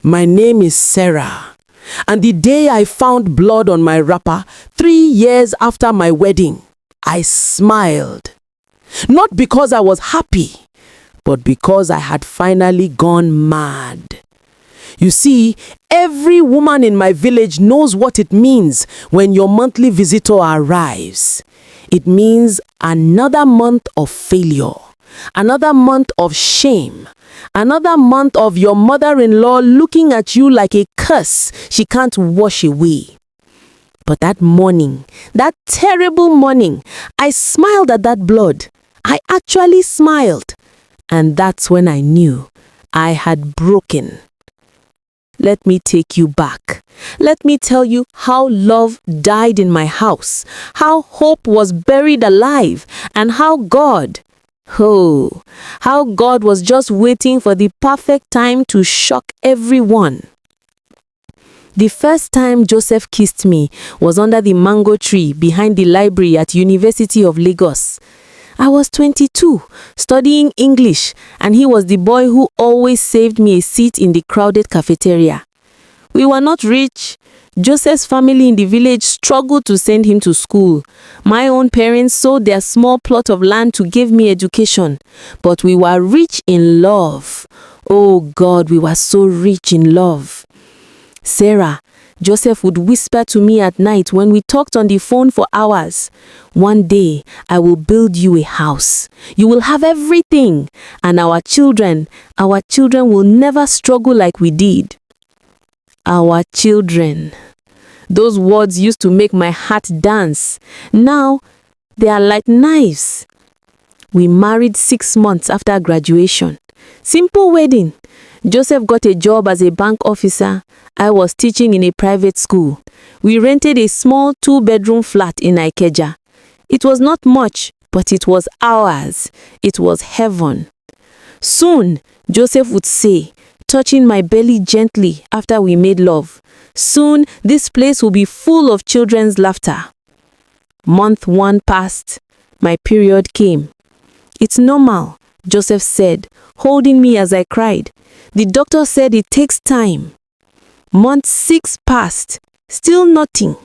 My name is Sarah. And the day I found blood on my wrapper, 3 years after my wedding, I smiled. Not because I was happy, but because I had finally gone mad. You see, every woman in my village knows what it means when your monthly visitor arrives. It means another month of failure, another month of shame, another month of your mother-in-law looking at you like a curse she can't wash away. But that morning, that terrible morning, I smiled at that blood. I actually smiled. And that's when I knew I had broken. Let me take you back. Let me tell you how love died in my house, how hope was buried alive, and how God was just waiting for the perfect time to shock everyone. The first time Joseph kissed me was under the mango tree behind the library at University of Lagos. I was 22, studying English, and he was the boy who always saved me a seat in the crowded cafeteria. We were not rich. Joseph's family in the village struggled to send him to school. My own parents sold their small plot of land to give me education. But we were rich in love. Oh God, we were so rich in love. Sarah, Joseph would whisper to me at night when we talked on the phone for hours. One day, I will build you a house. You will have everything. And our children will never struggle like we did. Our children. Those words used to make my heart dance. Now, they are like knives. We married 6 months after graduation. Simple wedding. Joseph got a job as a bank officer. I was teaching in a private school. We rented a small 2-bedroom flat in Ikeja. It was not much, but it was ours. It was heaven. Soon, Joseph would say, touching my belly gently after we made love, soon this place will be full of children's laughter. Month 1 passed. My period came. It's normal, Joseph said, holding me as I cried. The doctor said it takes time. Month 6 passed. Still nothing.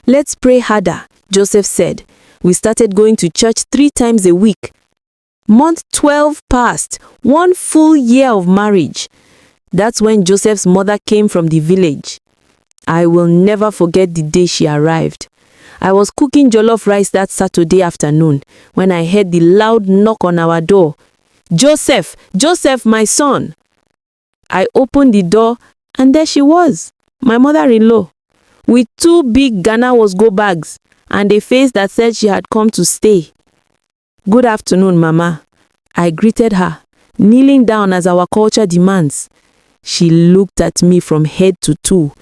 Let's pray harder, Joseph said. We started going to church 3 times a week. Month 12 passed. 1 full year of marriage. That's when Joseph's mother came from the village. I will never forget the day she arrived. I was cooking jollof rice that Saturday afternoon when I heard the loud knock on our door. Joseph, Joseph, my son. I opened the door and there she was, my mother-in-law, with 2 big Ghana Wasgo bags and a face that said she had come to stay. Good afternoon, Mama. I greeted her, kneeling down as our culture demands. She looked at me from head to toe.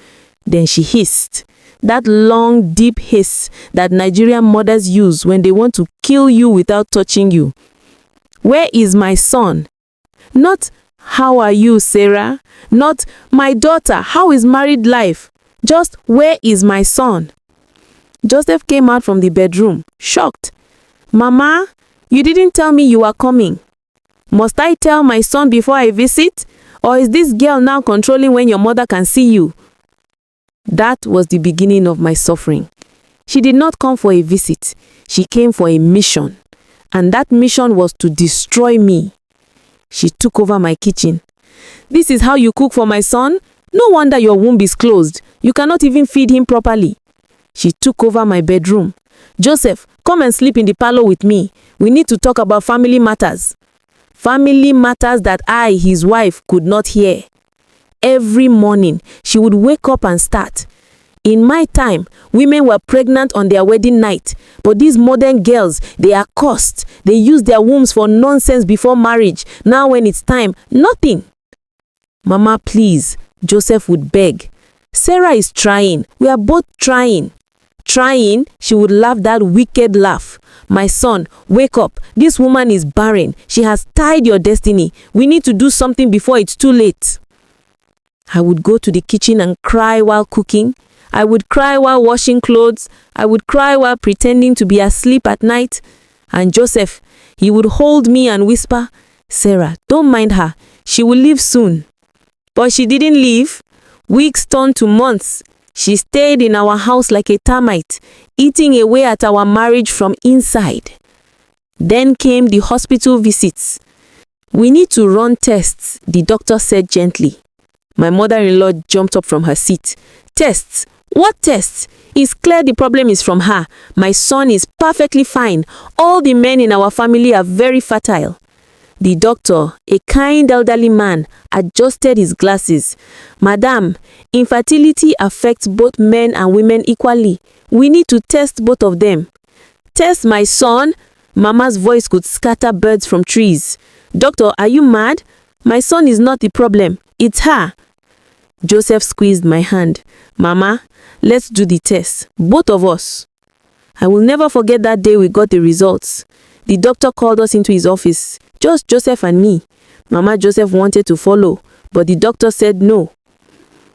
Then she hissed. That long, deep hiss that Nigerian mothers use when they want to kill you without touching you. Where is my son? Not, how are you, Sarah? Not, my daughter, how is married life? Just, where is my son? Joseph came out from the bedroom, shocked. Mama, you didn't tell me you were coming. Must I tell my son before I visit? Or is this girl now controlling when your mother can see you? That was the beginning of my suffering. She did not come for a visit. She came for a mission. And that mission was to destroy me. She took over my kitchen. This is how you cook for my son? No wonder your womb is closed. You cannot even feed him properly. She took over my bedroom. Joseph, come and sleep in the parlor with me. We need to talk about family matters. Family matters that I, his wife, could not hear. Every morning, she would wake up and start. In my time, women were pregnant on their wedding night. But these modern girls, they are cursed. They use their wombs for nonsense before marriage. Now when it's time, nothing. Mama, please, Joseph would beg. Sarah is trying. We are both trying. Trying, she would laugh that wicked laugh. My son, wake up. This woman is barren. She has tied your destiny. We need to do something before it's too late. I would go to the kitchen and cry while cooking. I would cry while washing clothes. I would cry while pretending to be asleep at night. And Joseph, he would hold me and whisper, Sarah, don't mind her. She will leave soon. But she didn't leave. Weeks turned to months. She stayed in our house like a termite, eating away at our marriage from inside. Then came the hospital visits. We need to run tests, the doctor said gently. My mother-in-law jumped up from her seat. Tests? What tests? It's clear the problem is from her. My son is perfectly fine. All the men in our family are very fertile. The doctor, a kind elderly man, adjusted his glasses. Madam, infertility affects both men and women equally. We need to test both of them. Test my son? Mama's voice could scatter birds from trees. Doctor, are you mad? My son is not the problem. It's her. Joseph squeezed my hand. Mama, let's do the test. Both of us. I will never forget that day we got the results. The doctor called us into his office. Just Joseph and me. Mama Joseph wanted to follow, but the doctor said no.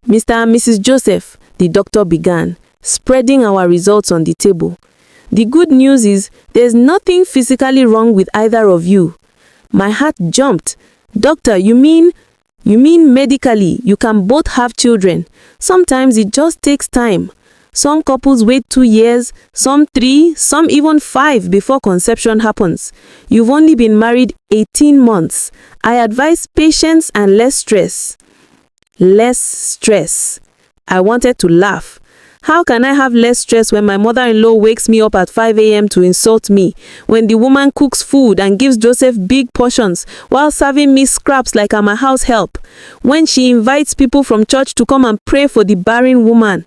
Mr. and Mrs. Joseph, the doctor began, spreading our results on the table. The good news is there's nothing physically wrong with either of you. My heart jumped. Doctor, you mean medically you can both have children? Sometimes it just takes time. Some couples wait 2 years, some 3, some even 5 before conception happens. You've only been married 18 months. I advise patience and less stress. Less stress. I wanted to laugh. How can I have less stress when my mother-in-law wakes me up at 5 a.m. to insult me, when the woman cooks food and gives Joseph big portions while serving me scraps like I'm a house help, when she invites people from church to come and pray for the barren woman?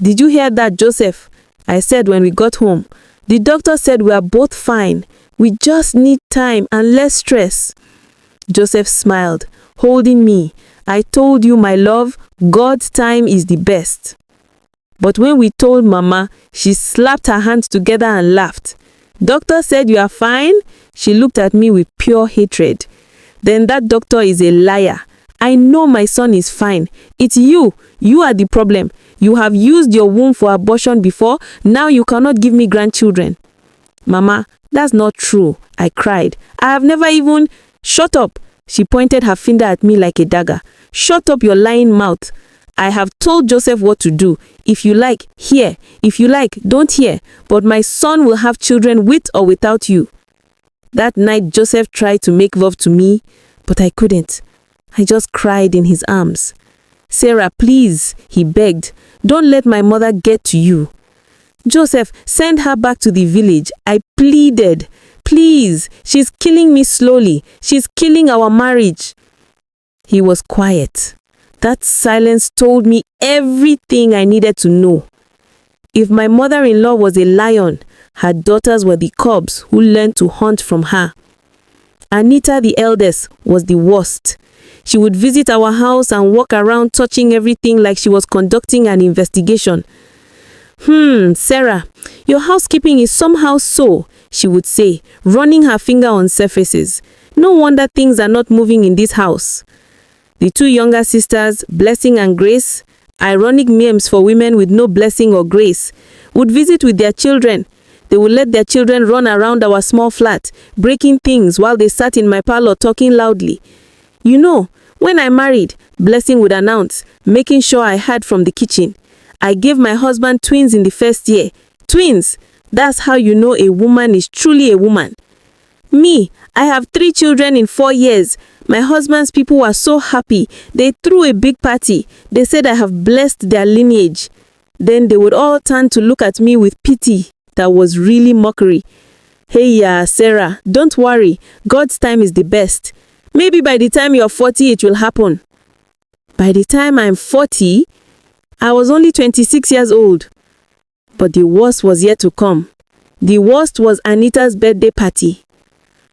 Did you hear that, Joseph? I said when we got home. The doctor said we are both fine. We just need time and less stress. Joseph smiled, holding me. I told you, my love, God's time is the best. But when we told Mama, she slapped her hands together and laughed. Doctor said you are fine? She looked at me with pure hatred. Then that doctor is a liar. I know my son is fine. It's you. You are the problem. You have used your womb for abortion before. Now you cannot give me grandchildren. Mama, that's not true. I cried. I have never even... Shut up. She pointed her finger at me like a dagger. Shut up your lying mouth. I have told Joseph what to do. If you like, hear. If you like, don't hear. But my son will have children with or without you. That night, Joseph tried to make love to me, but I couldn't. I just cried in his arms. Sarah, please, he begged. Don't let my mother get to you. Joseph, send her back to the village. I pleaded. Please, she's killing me slowly. She's killing our marriage. He was quiet. That silence told me everything I needed to know. If my mother-in-law was a lion, her daughters were the cubs who learned to hunt from her. Anita, the eldest, was the worst. She would visit our house and walk around touching everything like she was conducting an investigation. Sarah, your housekeeping is somehow so, she would say, running her finger on surfaces. No wonder things are not moving in this house. The 2 younger sisters, Blessing and Grace, ironic names for women with no blessing or grace, would visit with their children. They would let their children run around our small flat, breaking things while they sat in my parlor talking loudly. You know, when I married, Blessing would announce, making sure I heard from the kitchen. I gave my husband twins in the first year. Twins! That's how you know a woman is truly a woman. Me, I have 3 children in 4 years. My husband's people were so happy. They threw a big party. They said I have blessed their lineage. Then they would all turn to look at me with pity. That was really mockery. Hey, Sarah, don't worry. God's time is the best. Maybe by the time you're 40, it will happen. By the time I'm 40, I was only 26 years old. But the worst was yet to come. The worst was Anita's birthday party.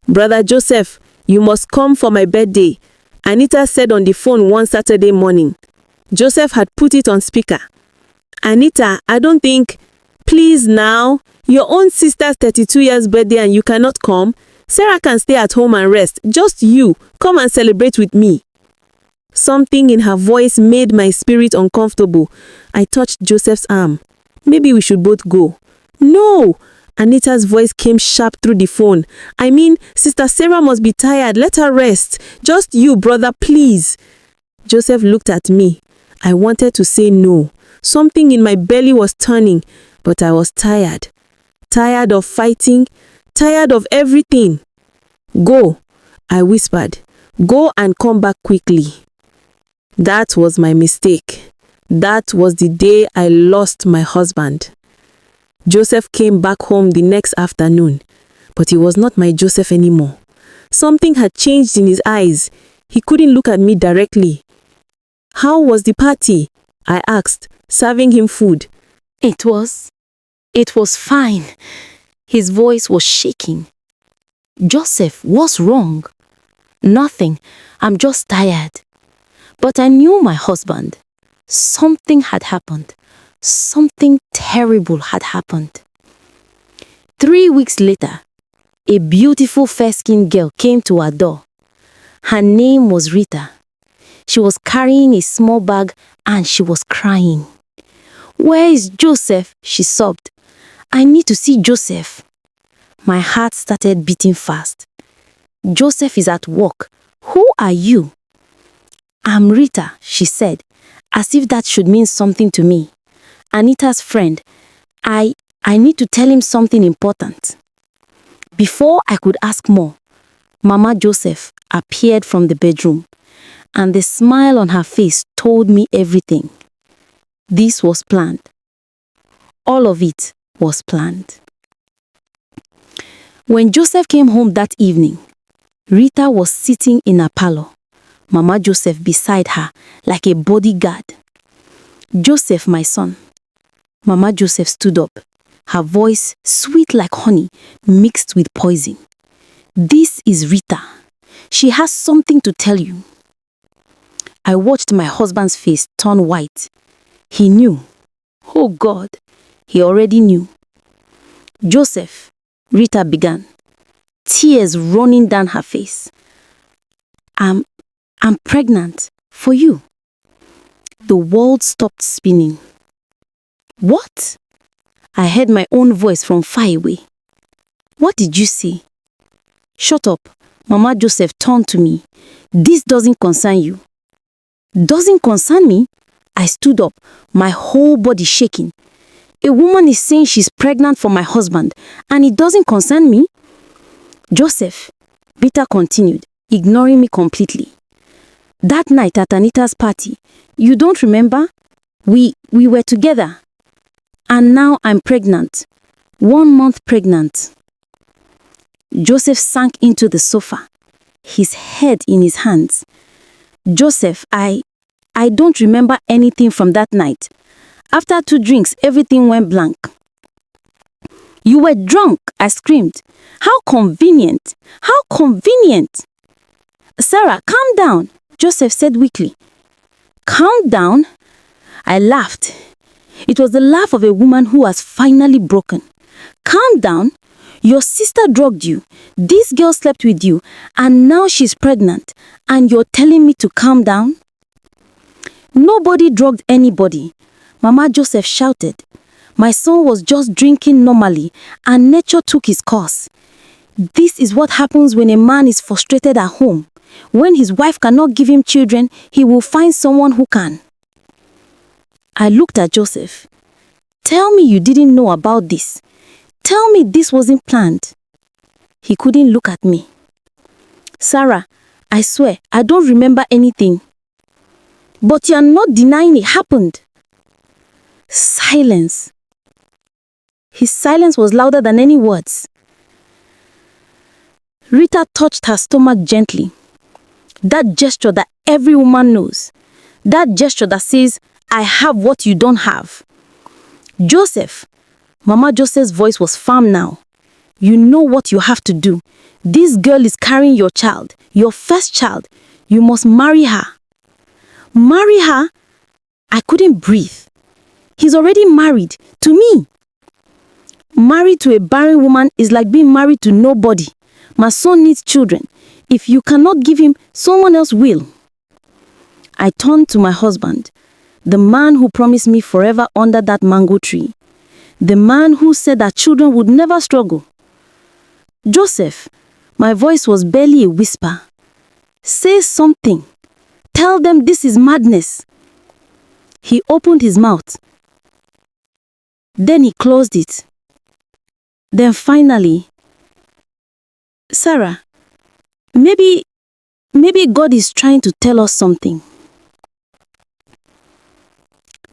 Brother Joseph, you must come for my birthday, Anita said on the phone one Saturday morning. Joseph had put it on speaker. Anita, I don't think... Please now, your own sister's 32 years birthday and you cannot come. Sarah can stay at home and rest. Just you, come and celebrate with me. Something in her voice made my spirit uncomfortable. I touched Joseph's arm. Maybe we should both go. No! Anita's voice came sharp through the phone. I mean, Sister Sarah must be tired. Let her rest. Just you, brother, please. Joseph looked at me. I wanted to say no. Something in my belly was turning, but I was tired. Tired of fighting, tired of everything. Go, I whispered. Go and come back quickly. That was my mistake. That was the day I lost my husband. Joseph came back home the next afternoon, but he was not my Joseph anymore. Something had changed in his eyes. He couldn't look at me directly. How was the party? I asked, serving him food. It was fine. His voice was shaking. Joseph, what's wrong? Nothing. I'm just tired. But I knew my husband. Something had happened. Something terrible had happened. 3 weeks later, a beautiful fair-skinned girl came to our door. Her name was Rita. She was carrying a small bag and she was crying. "Where is Joseph?" she sobbed. "I need to see Joseph." My heart started beating fast. "Joseph is at work. Who are you?" "I'm Rita," she said, as if that should mean something to me. "Anita's friend. I need to tell him something important." Before I could ask more, Mama Joseph appeared from the bedroom, and the smile on her face told me everything. This was planned. All of it was planned. When Joseph came home that evening, Rita was sitting in her parlor, Mama Joseph beside her like a bodyguard. "Joseph, my son." Mama Joseph stood up, her voice sweet like honey mixed with poison. "This is Rita. She has something to tell you." I watched my husband's face turn white. He knew. Oh God, he already knew. "Joseph," Rita began, tears running down her face. I'm pregnant for you." The world stopped spinning. "What?" I heard my own voice from far away. "What did you say?" "Shut up." Mama Joseph turned to me. "This doesn't concern you." "Doesn't concern me?" I stood up, my whole body shaking. "A woman is saying she's pregnant for my husband, and it doesn't concern me?" "Joseph," Rita continued, ignoring me completely. "That night at Anita's party, you don't remember? We were together. And now I'm pregnant. 1 month pregnant." Joseph sank into the sofa, his head in his hands. "Joseph, I don't remember anything from that night. After 2 drinks, everything went blank." "You were drunk," I screamed. "How convenient! How convenient!" "Sarah, calm down," Joseph said weakly. "Calm down?" I laughed. It was the laugh of a woman who has finally broken. "Calm down? Your sister drugged you. This girl slept with you, and now she's pregnant, and you're telling me to calm down?" "Nobody drugged anybody," Mama Joseph shouted. "My son was just drinking normally, and nature took his course. This is what happens when a man is frustrated at home. When his wife cannot give him children, he will find someone who can." I looked at Joseph. "Tell me you didn't know about this. Tell me this wasn't planned." He couldn't look at me. "Sarah, I swear, I don't remember anything." "But you're not denying it happened." Silence. His silence was louder than any words. Rita touched her stomach gently. That gesture that every woman knows. That gesture that says, "I have what you don't have." "Joseph," Mama Joseph's voice was firm now. "You know what you have to do. This girl is carrying your child, your first child. You must marry her." "Marry her?" I couldn't breathe. He's already married to me. Married to a barren woman is like being married to nobody. My son needs children. If you cannot give him, someone else will. I turned to my husband, the man who promised me forever under that mango tree. The man who said that children would never struggle. "Joseph," my voice was barely a whisper. "Say something. Tell them this is madness." He opened his mouth. Then he closed it. Then finally, "Sarah, maybe God is trying to tell us something."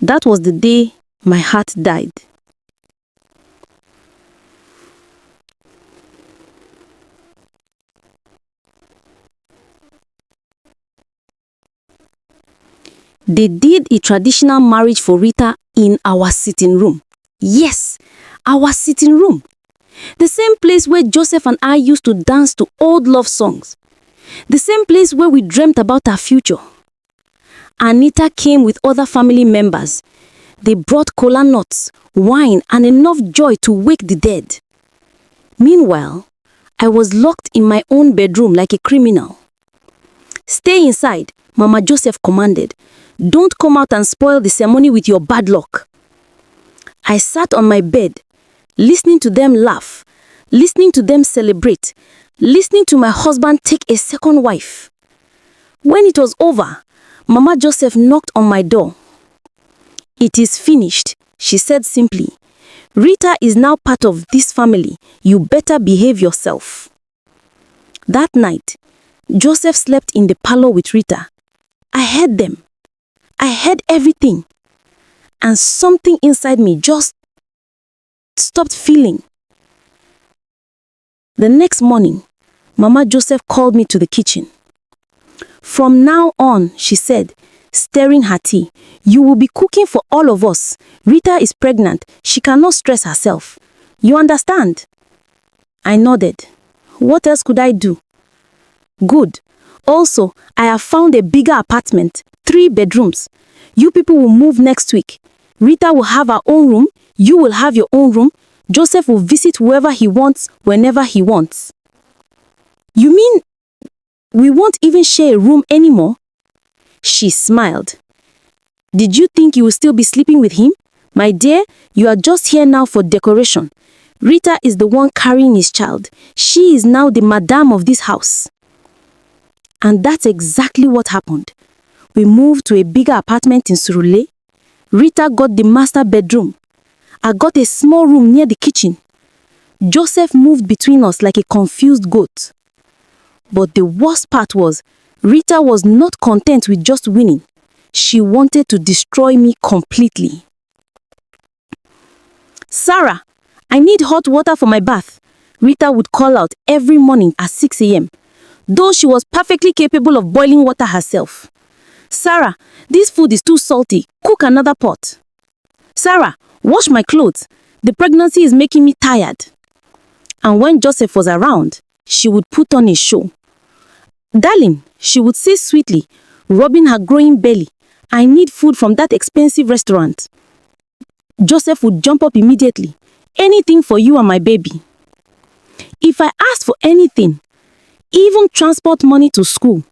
That was the day my heart died. They did a traditional marriage for Rita in our sitting room. Yes, our sitting room. The same place where Joseph and I used to dance to old love songs. The same place where we dreamt about our future. Anita came with other family members. They brought kola nuts, wine, and enough joy to wake the dead. Meanwhile, I was locked in my own bedroom like a criminal. "Stay inside," Mama Joseph commanded. "Don't come out and spoil the ceremony with your bad luck." I sat on my bed, listening to them laugh, listening to them celebrate, listening to my husband take a second wife. When it was over, Mama Joseph knocked on my door. "It is finished," she said simply. "Rita is now part of this family. You better behave yourself." That night, Joseph slept in the parlor with Rita. I heard them. I heard everything. And something inside me just stopped feeling. The next morning, Mama Joseph called me to the kitchen. "From now on," she said, stirring her tea, "you will be cooking for all of us. Rita is pregnant. She cannot stress herself. You understand?" I nodded. What else could I do? "Good. Also, I have found a bigger apartment, 3 bedrooms. You people will move next week. Rita will have her own room. You will have your own room. Joseph will visit whoever he wants, whenever he wants." "You mean we won't even share a room anymore?" She smiled. "Did you think you will still be sleeping with him? My dear, you are just here now for decoration. Rita is the one carrying his child. She is now the madam of this house." And that's exactly what happened. We moved to a bigger apartment in Surulere. Rita got the master bedroom. I got a small room near the kitchen. Joseph moved between us like a confused goat. But the worst part was, Rita was not content with just winning. She wanted to destroy me completely. "Sarah, I need hot water for my bath," Rita would call out every morning at 6 a.m., though she was perfectly capable of boiling water herself. "Sarah, this food is too salty. Cook another pot." "Sarah, wash my clothes. The pregnancy is making me tired." And when Joseph was around, she would put on a show. "Darling," she would say sweetly, rubbing her growing belly, "I need food from that expensive restaurant." Joseph would jump up immediately. "Anything for you and my baby." If I asked for anything, even transport money to school,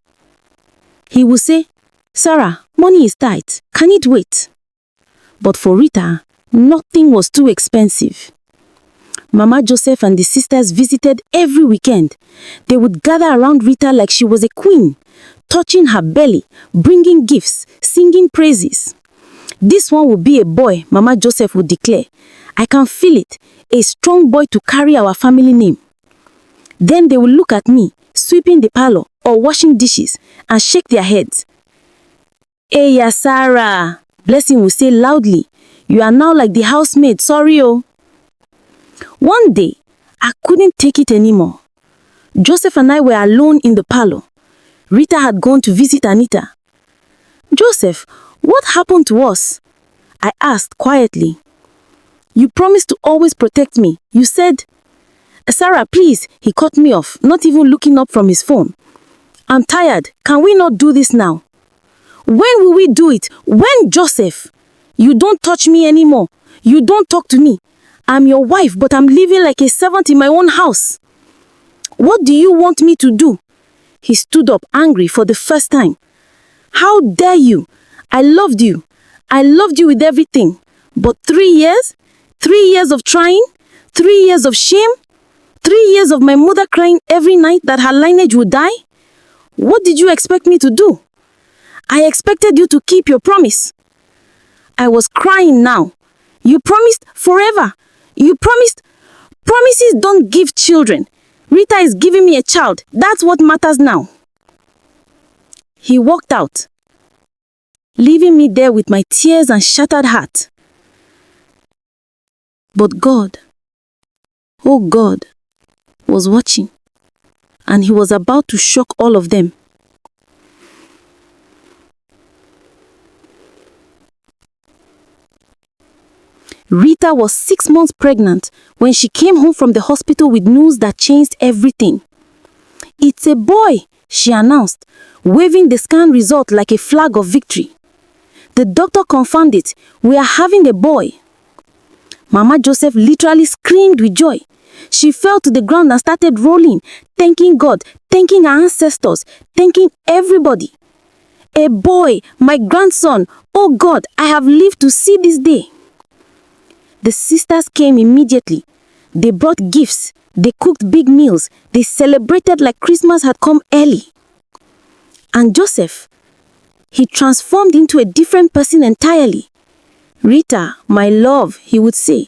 he would say, "Sarah, money is tight. Can it wait?" But for Rita, nothing was too expensive. Mama Joseph and the sisters visited every weekend. They would gather around Rita like she was a queen, touching her belly, bringing gifts, singing praises. "This one will be a boy," Mama Joseph would declare. "I can feel it, a strong boy to carry our family name." Then they would look at me, sweeping the parlor or washing dishes, and shake their heads. "Hey, ya Sarah," Blessing would say loudly, "you are now like the housemaid, sorry oh." One day, I couldn't take it anymore. Joseph and I were alone in the parlor. Rita had gone to visit Anita. "Joseph, what happened to us?" I asked quietly. "You promised to always protect me. You said—" "Sarah, please," he cut me off, not even looking up from his phone. "I'm tired. Can we not do this now?" "When will we do it? When, Joseph? You don't touch me anymore. You don't talk to me. I'm your wife, but I'm living like a servant in my own house. What do you want me to do?" He stood up angry for the first time. "How dare you? I loved you. I loved you with everything. But 3 years? 3 years of trying? 3 years of shame? 3 years of my mother crying every night that her lineage would die? What did you expect me to do? I expected you to keep your promise. I was crying now. You promised forever. You promised. Promises don't give children. Rita is giving me a child. That's what matters now. He walked out, leaving me there with my tears and shattered heart. But God, oh God, was watching, and He was about to shock all of them. Rita was 6 months pregnant when she came home from the hospital with news that changed everything. "It's a boy," she announced, waving the scan result like a flag of victory. "The doctor confirmed it. We are having a boy." Mama Joseph literally screamed with joy. She fell to the ground and started rolling, thanking God, thanking her ancestors, thanking everybody. "A boy, my grandson. Oh God, I have lived to see this day." The sisters came immediately. They brought gifts. They cooked big meals. They celebrated like Christmas had come early. And Joseph, he transformed into a different person entirely. "Rita, my love," he would say,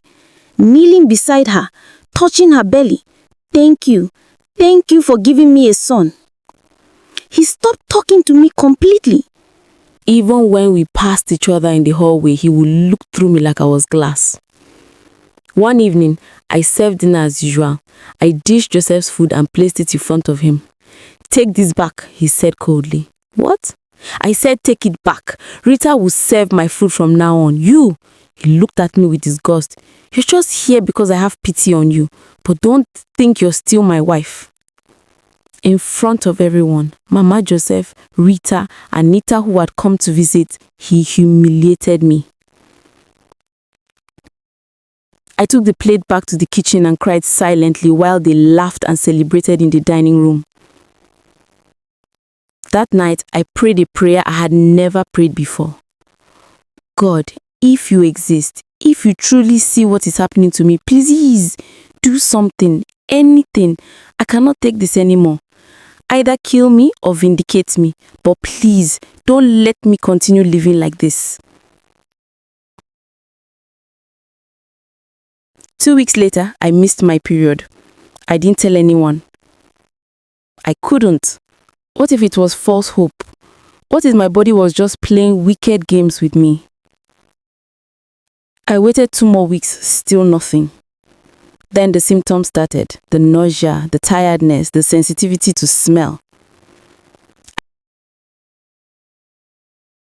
kneeling beside her, touching her belly. Thank you for giving me a son." He stopped talking to me completely. Even when we passed each other in the hallway, he would look through me like I was glass. One evening, I served dinner as usual. I dished Joseph's food and placed it in front of him. "Take this back," he said coldly. "What?" I said, "Take it back. Rita will serve my food from now on. You." He looked at me with disgust. "You're just here because I have pity on you. But don't think you're still my wife." In front of everyone, Mama Joseph, Rita, Anita, who had come to visit, he humiliated me. I took the plate back to the kitchen and cried silently while they laughed and celebrated in the dining room. That night, I prayed a prayer I had never prayed before. "God, if you exist, if you truly see what is happening to me, please do something, anything. I cannot take this anymore. Either kill me or vindicate me, but please don't let me continue living like this." 2 weeks later, I missed my period. I didn't tell anyone. I couldn't. What if it was false hope? What if my body was just playing wicked games with me? I waited 2 more weeks, still nothing. Then the symptoms started. The nausea, the tiredness, the sensitivity to smell.